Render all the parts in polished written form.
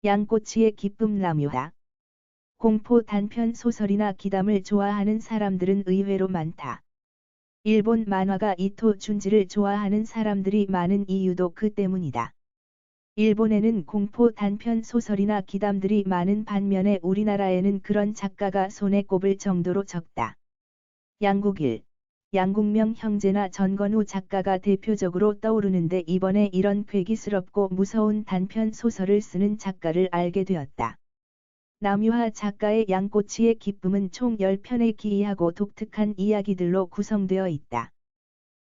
양꼬치의 기쁨 남유하. 공포 단편 소설이나 기담을 좋아하는 사람들은 의외로 많다. 일본 만화가 이토 준지를 좋아하는 사람들이 많은 이유도 그 때문이다. 일본에는 공포 단편 소설이나 기담들이 많은 반면에 우리나라에는 그런 작가가 손에 꼽을 정도로 적다. 양국일, 양국명 형제나 전건우 작가가 대표적으로 떠오르는데 이번에 이런 괴기스럽고 무서운 단편 소설을 쓰는 작가를 알게 되었다. 남유하 작가의 양꼬치의 기쁨은 총 10편의 기이하고 독특한 이야기들로 구성되어 있다.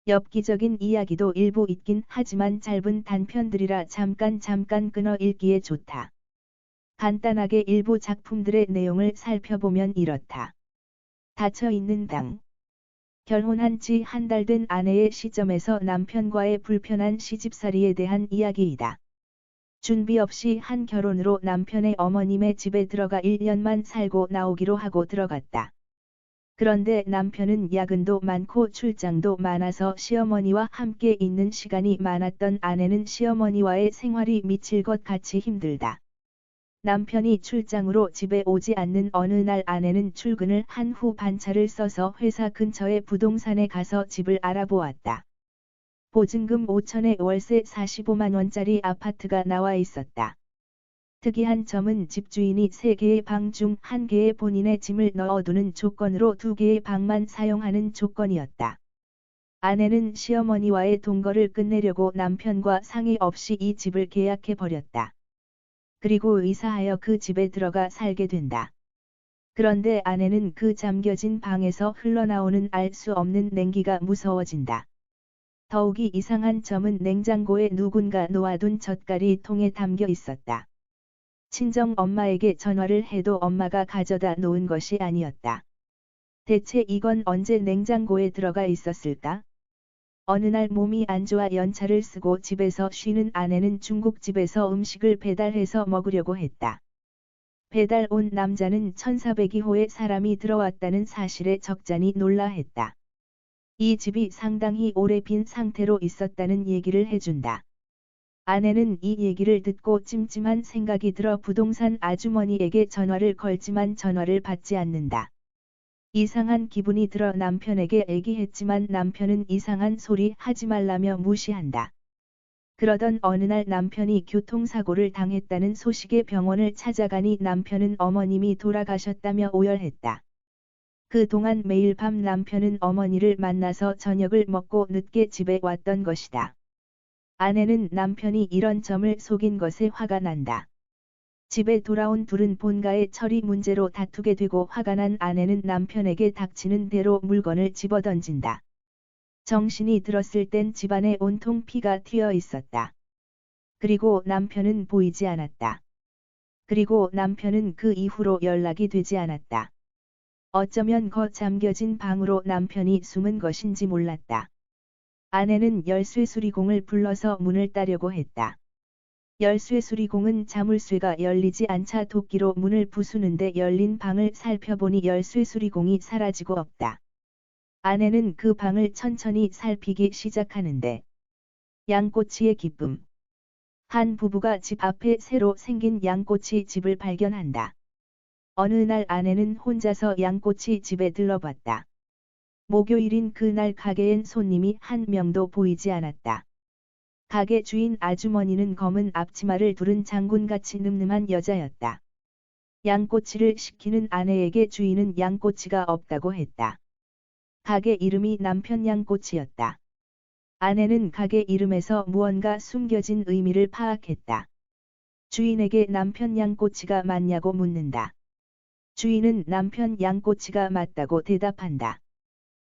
엽기적인 이야기도 일부 있긴 하지만 짧은 단편들이라 잠깐 끊어 읽기에 좋다. 간단하게 일부 작품들의 내용을 살펴보면 이렇다. 닫혀있는 당. 결혼한 지 한 달 된 아내의 시점에서 남편과의 불편한 시집살이에 대한 이야기이다. 준비 없이 한 결혼으로 남편의 어머님의 집에 들어가 1년만 살고 나오기로 하고 들어갔다. 그런데 남편은 야근도 많고 출장도 많아서 시어머니와 함께 있는 시간이 많았던 아내는 시어머니와의 생활이 미칠 것 같이 힘들다. 남편이 출장으로 집에 오지 않는 어느 날 아내는 출근을 한 후 반차를 써서 회사 근처의 부동산에 가서 집을 알아보았다. 보증금 5천에 월세 45만 원짜리 아파트가 나와 있었다. 특이한 점은 집주인이 3개의 방 중 1개에 본인의 짐을 넣어두는 조건으로 2개의 방만 사용하는 조건이었다. 아내는 시어머니와의 동거를 끝내려고 남편과 상의 없이 이 집을 계약해버렸다. 그리고 이사하여 그 집에 들어가 살게 된다. 그런데 아내는 그 잠겨진 방에서 흘러나오는 알 수 없는 냉기가 무서워진다. 더욱이 이상한 점은 냉장고에 누군가 놓아둔 젓갈이 통에 담겨 있었다. 친정 엄마에게 전화를 해도 엄마가 가져다 놓은 것이 아니었다. 대체 이건 언제 냉장고에 들어가 있었을까? 어느 날 몸이 안 좋아 연차를 쓰고 집에서 쉬는 아내는 중국집에서 음식을 배달해서 먹으려고 했다. 배달 온 남자는 1402호에 사람이 들어왔다는 사실에 적잖이 놀라했다. 이 집이 상당히 오래 빈 상태로 있었다는 얘기를 해준다. 아내는 이 얘기를 듣고 찜찜한 생각이 들어 부동산 아주머니에게 전화를 걸지만 전화를 받지 않는다. 이상한 기분이 들어 남편에게 얘기했지만 남편은 이상한 소리 하지 말라며 무시한다. 그러던 어느 날 남편이 교통사고를 당했다는 소식에 병원을 찾아가니 남편은 어머님이 돌아가셨다며 오열했다. 그동안 매일 밤 남편은 어머니를 만나서 저녁을 먹고 늦게 집에 왔던 것이다. 아내는 남편이 이런 점을 속인 것에 화가 난다. 집에 돌아온 둘은 본가의 처리 문제로 다투게 되고 화가 난 아내는 남편에게 닥치는 대로 물건을 집어던진다. 정신이 들었을 땐 집안에 온통 피가 튀어 있었다. 그리고 남편은 보이지 않았다. 그리고 남편은 그 이후로 연락이 되지 않았다. 어쩌면 잠겨진 방으로 남편이 숨은 것인지 몰랐다. 아내는 열쇠수리공을 불러서 문을 따려고 했다. 열쇠수리공은 자물쇠가 열리지 않자 도끼로 문을 부수는데 열린 방을 살펴보니 열쇠수리공이 사라지고 없다. 아내는 그 방을 천천히 살피기 시작하는데 양꼬치의 기쁨. 한 부부가 집 앞에 새로 생긴 양꼬치 집을 발견한다. 어느 날 아내는 혼자서 양꼬치 집에 들러봤다. 목요일인 그날 가게엔 손님이 한 명도 보이지 않았다. 가게 주인 아주머니는 검은 앞치마를 두른 장군같이 늠름한 여자였다. 양꼬치를 시키는 아내에게 주인은 양꼬치가 없다고 했다. 가게 이름이 남편 양꼬치였다. 아내는 가게 이름에서 무언가 숨겨진 의미를 파악했다. 주인에게 남편 양꼬치가 맞냐고 묻는다. 주인은 남편 양꼬치가 맞다고 대답한다.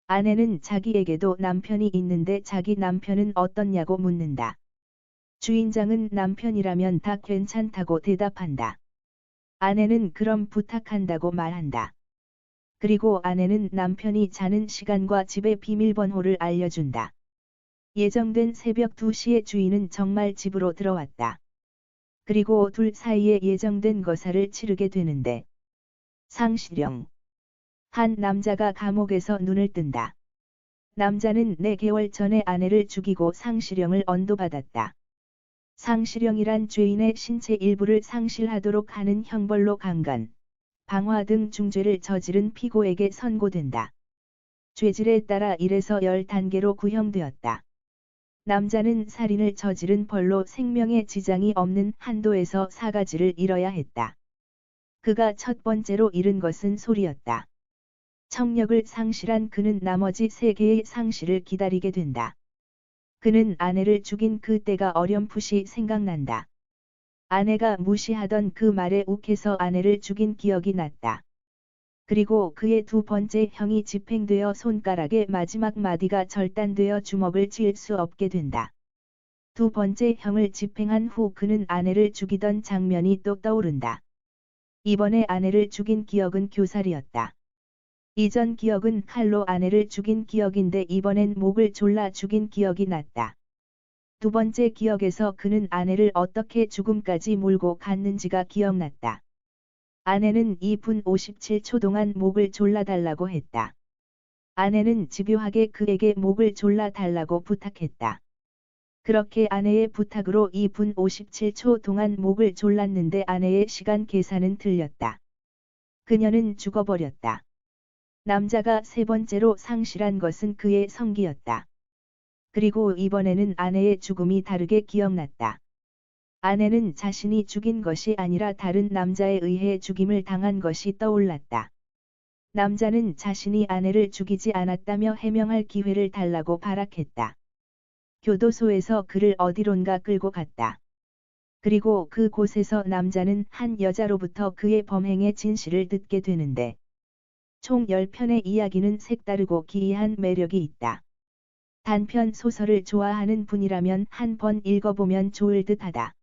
아내는 자기에게도 남편이 있는데 자기 남편은 어떻냐고 묻는다. 주인장은 남편이라면 다 괜찮다고 대답한다. 아내는 그럼 부탁한다고 말한다. 그리고 아내는 남편이 자는 시간과 집의 비밀번호를 알려준다. 예정된 새벽 2시에 주인은 정말 집으로 들어왔다. 그리고 둘 사이에 예정된 거사를 치르게 되는데 상실형. 한 남자가 감옥에서 눈을 뜬다. 남자는 4개월 전에 아내를 죽이고 상실형을 언도받았다. 상실형이란 죄인의 신체 일부를 상실하도록 하는 형벌로 강간, 방화 등 중죄를 저지른 피고에게 선고된다. 죄질에 따라 1에서 10단계로 구형되었다. 남자는 살인을 저지른 벌로 생명에 지장이 없는 한도에서 4가지를 잃어야 했다. 그가 첫 번째로 잃은 것은 소리였다. 청력을 상실한 그는 나머지 3개의 상실을 기다리게 된다. 그는 아내를 죽인 그 때가 어렴풋이 생각난다. 아내가 무시하던 그 말에 욱해서 아내를 죽인 기억이 났다. 그리고 그의 두 번째 형이 집행되어 손가락의 마지막 마디가 절단되어 주먹을 쥘 수 없게 된다. 두 번째 형을 집행한 후 그는 아내를 죽이던 장면이 또 떠오른다. 이번에 아내를 죽인 기억은 교살이었다. 이전 기억은 칼로 아내를 죽인 기억인데 이번엔 목을 졸라 죽인 기억이 났다. 두 번째 기억에서 그는 아내를 어떻게 죽음까지 몰고 갔는지가 기억났다. 아내는 2분 57초 동안 목을 졸라달라고 했다. 아내는 집요하게 그에게 목을 졸라달라고 부탁했다. 그렇게 아내의 부탁으로 2분 57초 동안 목을 졸랐는데 아내의 시간 계산은 틀렸다. 그녀는 죽어버렸다. 남자가 세 번째로 상실한 것은 그의 성기였다. 그리고 이번에는 아내의 죽음이 다르게 기억났다. 아내는 자신이 죽인 것이 아니라 다른 남자에 의해 죽임을 당한 것이 떠올랐다. 남자는 자신이 아내를 죽이지 않았다며 해명할 기회를 달라고 발악했다. 교도소에서 그를 어디론가 끌고 갔다. 그리고 그 곳에서 남자는 한 여자로부터 그의 범행의 진실을 듣게 되는데 총 10편의 이야기는 색다르고 기이한 매력이 있다. 단편 소설을 좋아하는 분이라면 한 번 읽어보면 좋을 듯하다.